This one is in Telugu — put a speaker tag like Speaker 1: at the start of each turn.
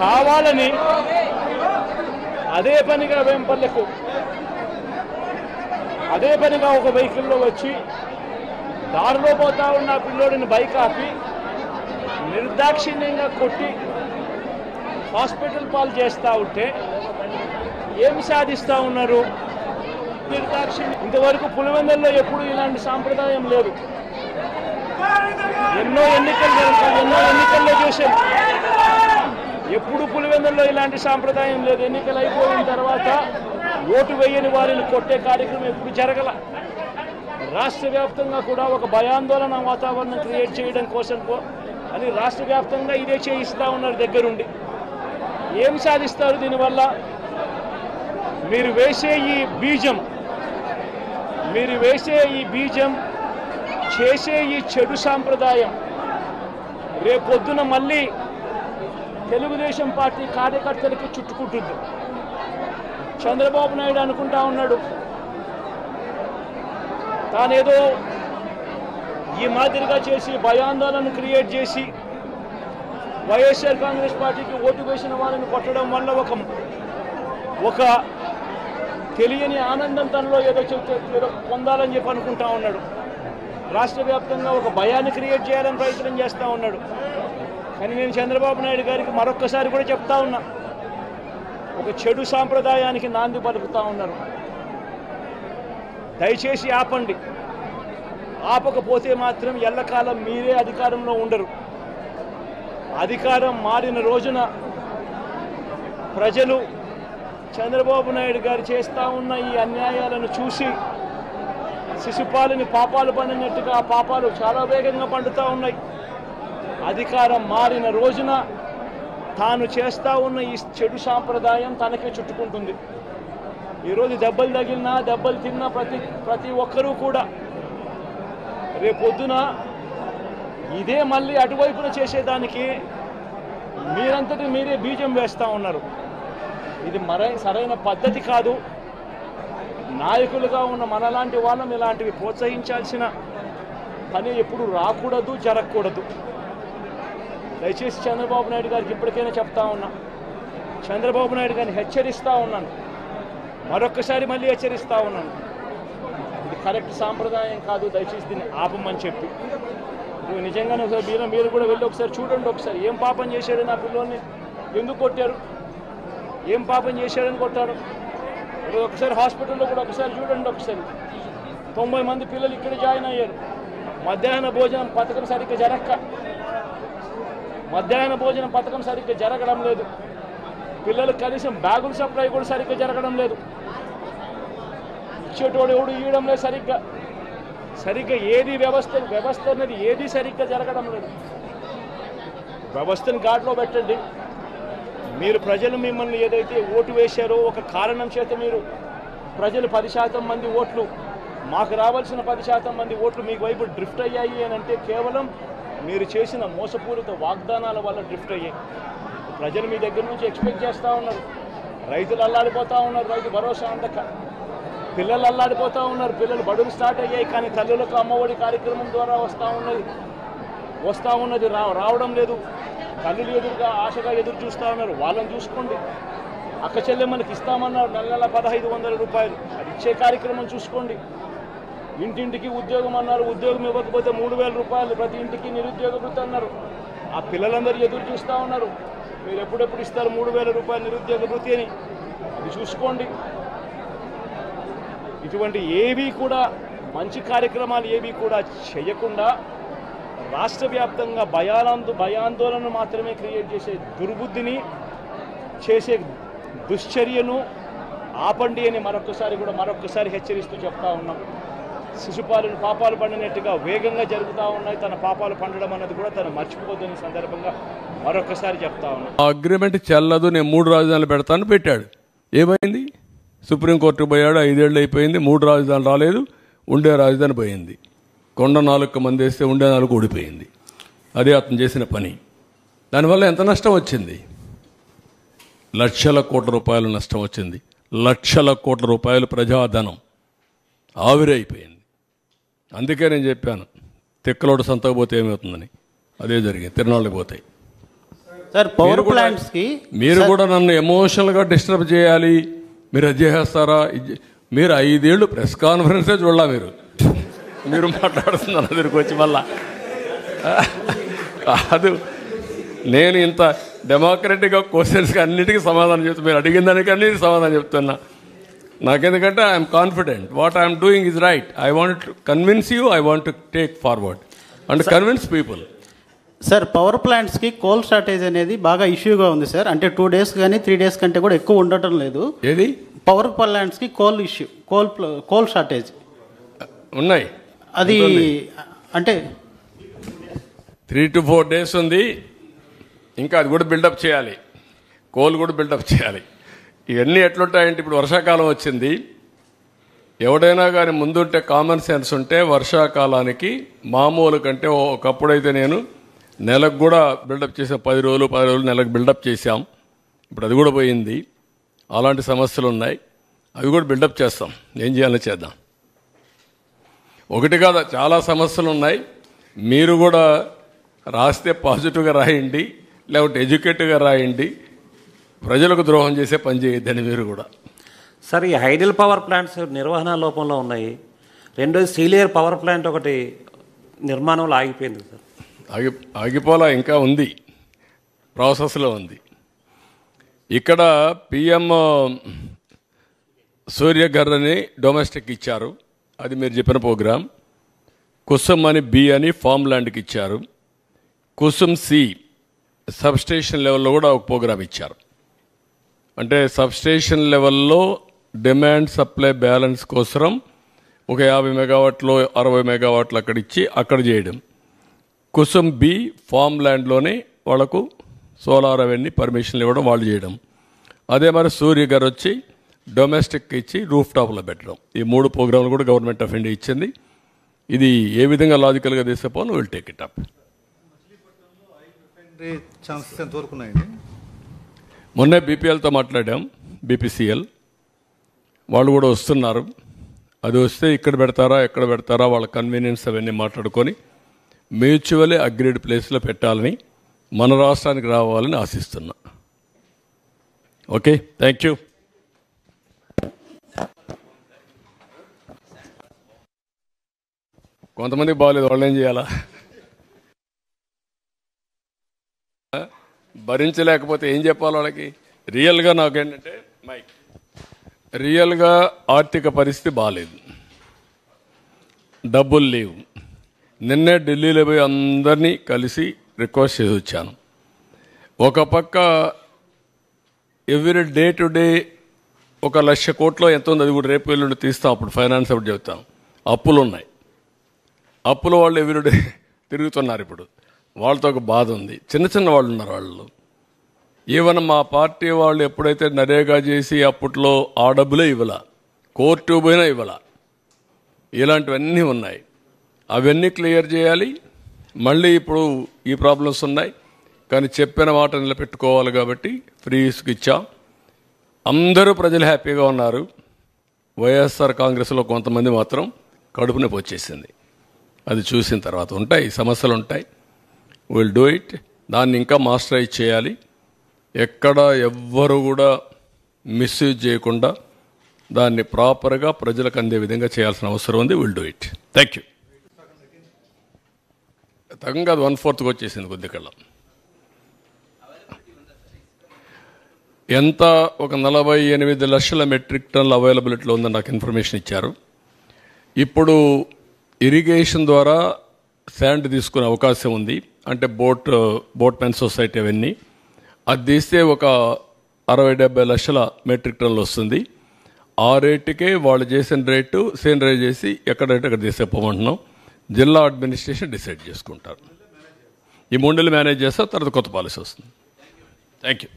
Speaker 1: కావాలని అదే పనిగా వేంపల్లెకు అదే పనిగా ఒక వెహికల్లో వచ్చి దారిలో పోతా ఉన్న పిల్లోడిని బైక్ ఆపి నిర్దాక్షిణ్యంగా కొట్టి హాస్పిటల్ పాలు చేస్తూ ఉంటే ఏమి సాధిస్తూ ఉన్నారు? నిర్దాక్షిణ్యం. ఇంతవరకు పులివెందుల్లో ఎప్పుడు ఇలాంటి సాంప్రదాయం లేదు. ఎన్నో ఎన్నికల్లో చేశారు. ఎప్పుడు పులివెందుల్లో ఇలాంటి సాంప్రదాయం లేదు. ఎన్నికలు అయిపోయిన తర్వాత ఓటు వేయని వారిని కొట్టే కార్యక్రమం ఎప్పుడు జరగల. రాష్ట్ర వ్యాప్తంగా కూడా ఒక భయాందోళన వాతావరణం క్రియేట్ చేయడం కోసం అని రాష్ట్ర వ్యాప్తంగా ఇదే చేయిస్తూ ఉన్నారు దగ్గరుండి. ఏం సాధిస్తారు దీనివల్ల? మీరు వేసే ఈ బీజం చేసే ఈ చెడు సాంప్రదాయం రేపొద్దున మళ్ళీ తెలుగుదేశం పార్టీ కార్యకర్తలకి చుట్టుకుంటుంది. చంద్రబాబు నాయుడు అనుకుంటా ఉన్నాడు తానేదో ఈ మాదిరిగా చేసి భయాందోళన క్రియేట్ చేసి వైఎస్ఆర్ కాంగ్రెస్ పార్టీకి ఓటు వేసిన వాళ్ళని కొట్టడం వల్ల ఒక తెలియని ఆనందం తనలో ఏదో పొందాలని చెప్పి అనుకుంటా ఉన్నాడు. రాష్ట్ర వ్యాప్తంగా ఒక భయాన్ని క్రియేట్ చేయాలని ప్రయత్నం చేస్తూ ఉన్నాడు. కానీ నేను చంద్రబాబు నాయుడు గారికి మరొక్కసారి కూడా చెప్తా ఉన్నా, ఒక చెడు సాంప్రదాయానికి నాంది పలుకుతా ఉన్నారు. దయచేసి ఆపండి. ఆపకపోతే మాత్రం ఎల్లకాలం మీరే అధికారంలో ఉండరు. అధికారం మారిన రోజున ప్రజలు చంద్రబాబు నాయుడు గారు చేస్తూ ఉన్న ఈ అన్యాయాలను చూసి శిశుపాలని పాపాలు పండినట్టుగా ఆ పాపాలు చాలా వేగంగా పండుతూ ఉన్నాయి. అధికారం మారిన రోజున తాను చేస్తూ ఉన్న ఈ చెడు సాంప్రదాయం తనకే చుట్టుకుంటుంది. ఈరోజు దెబ్బలు తగిలినా దెబ్బలు తిన్నా ప్రతి ఒక్కరూ కూడా రేపొద్దున ఇదే మళ్ళీ అటువైపున చేసేదానికి మీరంతటి మీరే బీజం వేస్తూ ఉన్నారు. ఇది సరైన పద్ధతి కాదు. నాయకులుగా ఉన్న మనలాంటి వాళ్ళం ఇలాంటివి ప్రోత్సహించాల్సిన పని ఎప్పుడు రాకూడదు, జరగకూడదు. దయచేసి చంద్రబాబు నాయుడు గారికి ఇప్పటికైనా చెప్తా ఉన్నా, చంద్రబాబు నాయుడు గారిని హెచ్చరిస్తూ ఉన్నాను, మరొక్కసారి మళ్ళీ హెచ్చరిస్తూ ఉన్నాను. ఇది కరెక్ట్ సాంప్రదాయం కాదు, దయచేసి దీన్ని ఆపమని చెప్పి. నిజంగానే ఒకసారి మీరు కూడా వెళ్ళి ఒకసారి చూడండి. ఒకసారి ఏం పాపం చేశాడు నా పిల్లోని, ఎందుకు కొట్టారు, ఏం పాపం చేశాడని కొట్టారు. ఒకసారి హాస్పిటల్లో కూడా ఒకసారి చూడండి. ఒకసారి 90 మంది పిల్లలు ఇక్కడ జాయిన్ అయ్యారు. మధ్యాహ్న భోజనం పథకం సరిగ్గా జరగడం లేదు. పిల్లలకు కనీసం బ్యాగుల సప్లై కూడా సరిగ్గా జరగడం లేదు. ఇచ్చేటోడు ఎవడు ఇవ్వడం లేదు సరిగ్గా ఏది వ్యవస్థ అనేది ఏది సరిగ్గా జరగడం లేదు. వ్యవస్థను గాడిలో పెట్టండి. మీరు ప్రజలు మిమ్మల్ని ఏదైతే ఓటు వేశారో ఒక కారణం చేత మీరు ప్రజలు 10% మంది ఓట్లు, మాకు రావాల్సిన 10% మంది ఓట్లు మీకు వైపు డ్రిఫ్ట్ అయ్యాయి అని అంటే కేవలం మీరు చేసిన మోసపూరిత వాగ్దానాల వల్ల డ్రిఫ్ట్ అయ్యాయి. ప్రజలు మీ దగ్గర నుంచి ఎక్స్పెక్ట్ చేస్తూ ఉన్నారు. రైతులు అల్లాడిపోతూ ఉన్నారు, రైతు భరోసా అందక. పిల్లలు అల్లాడిపోతూ ఉన్నారు, పిల్లలు బడులు స్టార్ట్ అయ్యాయి కానీ తల్లులకు అమ్మఒడి కార్యక్రమం ద్వారా వస్తూ ఉన్నది రావడం లేదు. తల్లులు ఆశగా ఎదురు చూస్తూ ఉన్నారు. వాళ్ళని చూసుకోండి. అక్క చెల్లెమ్మలకి ఇస్తామన్నారు నెల 1500 రూపాయలు, అది ఇచ్చే కార్యక్రమం చూసుకోండి. ఇంటింటికి ఉద్యోగం అన్నారు, ఉద్యోగం ఇవ్వకపోతే 3000 రూపాయలు ప్రతి ఇంటికి నిరుద్యోగ వృత్తి అన్నారు. ఆ పిల్లలందరూ ఎదురు చూస్తూ ఉన్నారు, మీరు ఎప్పుడెప్పుడు ఇస్తారు 3000 రూపాయలు నిరుద్యోగ వృత్తి అని. అది చూసుకోండి. ఇటువంటి ఏవి కూడా మంచి కార్యక్రమాలు ఏవి కూడా చేయకుండా రాష్ట్ర వ్యాప్తంగా భయాందోళన మాత్రమే క్రియేట్ చేసే దుర్బుద్ధిని చేసే దుశ్చర్యను ఆపండి అని మరొక్కసారి హెచ్చరిస్తూ చెప్తా ఉన్నాం. శిశుపాలను పాపాలు పండినట్టుగా వేగంగా జరుగుతూ ఉన్నాయి. తన పాపాలు పండడం అన్నది కూడా తను మర్చిపోద్దని సందర్భంగా మరొకసారి చెప్తా ఉన్నాం.
Speaker 2: అగ్రిమెంట్ చెల్లదు, నేను 3 రాజధానులు పెడతాను పెట్టాడు. ఏమైంది? సుప్రీంకోర్టుకు పోయాడు, 5 ఏళ్ళు అయిపోయింది, 3 రాజధానులు రాలేదు, ఉండే రాజధాని పోయింది. కొండ 4 మంది వేస్తే ఉండే 4 ఊడిపోయింది. అదే అతను చేసిన పని. దానివల్ల ఎంత నష్టం వచ్చింది? లక్షల కోట్ల రూపాయలు నష్టం వచ్చింది. లక్షల కోట్ల రూపాయలు ప్రజాధనం ఆవిరైపోయింది. అందుకే నేను చెప్పాను, తిక్కలోడు సంతకు పోతే ఏమవుతుందని. అదే జరిగింది, తిరునాళ్ళకి పోతాయి.
Speaker 3: సార్ పవర్ ప్లాంట్స్ కి
Speaker 2: మీరు కూడా నన్ను ఎమోషనల్గా డిస్టర్బ్ చేయాలి, మీరు అది చేస్తారా? మీరు 5 ఏళ్ళు ప్రెస్ కాన్ఫరెన్సే చూడాల, మీరు మాట్లాడుతున్నారు దగ్గరికి వచ్చి మళ్ళా కాదు. నేను ఇంత డెమోక్రటిక్గా క్వశ్చన్స్కి అన్నిటికీ సమాధానం చెప్తాను, మీరు అడిగిన దానికి అన్నిటికీ సమాధానం చెప్తున్నా. నాకెందుకంటే I'm confident what I'm doing is right. I want to convince you, I want to take forward and convince people.
Speaker 3: Sir power ప్లాంట్స్కి కోల్ షార్టేజ్ అనేది బాగా ఇష్యూగా ఉంది సార్. అంటే 2 days కానీ 3 days కంటే కూడా ఎక్కువ ఉండటం లేదు.
Speaker 2: ఏది
Speaker 3: పవర్ ప్లాంట్స్కి కోల్ ఇష్యూ, కోల్ షార్టేజ్
Speaker 2: ఉన్నాయి.
Speaker 3: అది అంటే
Speaker 2: 3 to 4 days ఉంది. ఇంకా అది కూడా బిల్డప్ చేయాలి, కోల్ కూడా బిల్డప్ చేయాలి. ఇవన్నీ ఎట్లుంటాయంటే ఇప్పుడు వర్షాకాలం వచ్చింది. ఎవడైనా కానీ ముందుంటే కామన్ సెన్స్ ఉంటే వర్షాకాలానికి మామూలు కంటే ఒకప్పుడైతే నేను నెలకు కూడా బిల్డప్ చేసాం. 10 రోజులు నెలకు బిల్డప్ చేశాం. ఇప్పుడు అది కూడా పోయింది. అలాంటి సమస్యలు ఉన్నాయి, అవి కూడా బిల్డప్ చేస్తాం. ఏం చేయాలో చేద్దాం. ఒకటి కాదు, చాలా సమస్యలు ఉన్నాయి. మీరు కూడా రాస్తే పాజిటివ్గా రాయండి, లేకపోతే ఎడ్యుకేటివ్గా రాయండి. ప్రజలకు ద్రోహం చేసే పని చేయొద్దని మీరు కూడా.
Speaker 4: సార్ ఈ హైడల్ పవర్ ప్లాంట్స్ నిర్వహణ లోపంలో ఉన్నాయి. రెండోది సీలియర్ పవర్ ప్లాంట్ ఒకటి నిర్మాణంలో ఆగిపోయింది సార్.
Speaker 2: ఆగిపోలా, ఇంకా ఉంది, ప్రాసెస్లో ఉంది. ఇక్కడ పిఎం సూర్యఘర్ అని డొమెస్టిక్ ఇచ్చారు, అది మీరు చెప్పిన ప్రోగ్రాం. కుసుమ్ అని బి అని ఫామ్ ల్యాండ్కి ఇచ్చారు. కుసుమ్ సి సబ్స్టేషన్ లెవెల్లో కూడా ఒక ప్రోగ్రాం ఇచ్చారు. అంటే సబ్స్టేషన్ లెవెల్లో డిమాండ్ సప్లై బ్యాలెన్స్ కోసం ఒక 50 మెగావాట్లు 60 మెగావాట్లు అక్కడ ఇచ్చి అక్కడ చేయడం. కుసుమ్ బి ఫామ్ ల్యాండ్లోనే వాళ్లకు సోలార్ అవన్నీ పర్మిషన్లు ఇవ్వడం, వాళ్ళు చేయడం. అదే మరి సూర్యఘర్ వచ్చి డొమెస్టిక్ ఇచ్చి రూఫ్ టాప్లో పెట్టడం. ఈ 3 ప్రోగ్రాంలు కూడా గవర్నమెంట్ ఆఫ్ ఇండియా ఇచ్చింది. ఇది ఏ విధంగా లాజికల్గా తీసేపోను విల్ టేక్ ఇట్ అప్. మొన్నే బీపీఎల్తో మాట్లాడాం, బీపీసీఎల్ వాళ్ళు కూడా వస్తున్నారు. అది వస్తే ఇక్కడ పెడతారా ఎక్కడ పెడతారా వాళ్ళ కన్వీనియన్స్ అవన్నీ మాట్లాడుకొని మ్యూచువల్లీ అగ్రీడ్ ప్లేస్లో పెట్టాలని, మన రాష్ట్రానికి రావాలని ఆశిస్తున్నా. Okay, thank you. కొంతమందికి బాగలేదు, వాళ్ళు ఏం చేయాలా? భరించలేకపోతే ఏం చెప్పాలి వాళ్ళకి? రియల్గా నాకేంటంటే రియల్గా ఆర్థిక పరిస్థితి బాగాలేదు, డబ్బులు లేవు. నిన్నే ఢిల్లీలో పోయి అందరినీ కలిసి రిక్వెస్ట్ చేసి వచ్చాను. ఒక పక్క ఎవ్రీ డే టు డే 1,00,000 కోట్లు ఎంత ఉంది, అది కూడా రేపు ఎల్లుండి తీస్తాం. అప్పుడు ఫైనాన్స్ అప్పుడు చెబుతాం. అప్పులు ఉన్నాయి, అప్పుల వాళ్ళు ఎవ్రీడే తిరుగుతున్నారు. ఇప్పుడు వాళ్ళతో ఒక బాధ ఉంది. చిన్న చిన్న వాళ్ళు ఉన్నారు. వాళ్ళు ఈవెన్ మా పార్టీ వాళ్ళు ఎప్పుడైతే నరేగా చేసి అప్పట్లో ఆ డబ్బులే ఇవ్వాల, కోర్టు పోయినా ఇవ్వాల. ఇలాంటివన్నీ ఉన్నాయి, అవన్నీ క్లియర్ చేయాలి. మళ్ళీ ఇప్పుడు ఈ ప్రాబ్లమ్స్ ఉన్నాయి, కానీ చెప్పిన మాట నిలబెట్టుకోవాలి. కాబట్టి ఫ్రీ ఇసుక ఇచ్చాం, అందరూ ప్రజలు హ్యాపీగా ఉన్నారు. వైఎస్ఆర్ కాంగ్రెస్లో కొంతమంది మాత్రం కడుపు నొప్పి వచ్చేసింది. అది చూసిన తర్వాత ఉంటాయి సమస్యలు, ఉంటాయి. Will do it. దాన్ని ఇంకా మాస్టరైజ్ చేయాలి. ఎక్కడ ఎవ్వరు కూడా మిస్యూజ్ చేయకుండా దాన్ని ప్రాపర్గా ప్రజలకు అందే విధంగా చేయాల్సిన అవసరం ఉంది. Will do it. Thank you. తగ్గంగా అది 1/4 వచ్చేసింది కొద్దికల్లా. ఎంత ఒక 48 లక్షల మెట్రిక్ టన్నుల అవైలబిలిటీలో ఉందని నాకు ఇన్ఫర్మేషన్ ఇచ్చారు. ఇప్పుడు ఇరిగేషన్ ద్వారా శాండ్ తీసుకునే అవకాశం ఉంది. అంటే బోట్ మెన్ సొసైటీ అవన్నీ అది తీస్తే ఒక 60-70 లక్షల మెట్రిక్ టన్నులు వస్తుంది. ఆ రేటుకే వాళ్ళు చేసిన రేటు సేనరైజ్ చేసి ఎక్కడైతే అక్కడ తీసేపోమంటున్నాం. జిల్లా అడ్మినిస్ట్రేషన్ డిసైడ్ చేసుకుంటారు. ఈ 3 నెలలు మేనేజ్ చేస్తే తర్వాత కొత్త పాలసీ వస్తుంది. Thank you.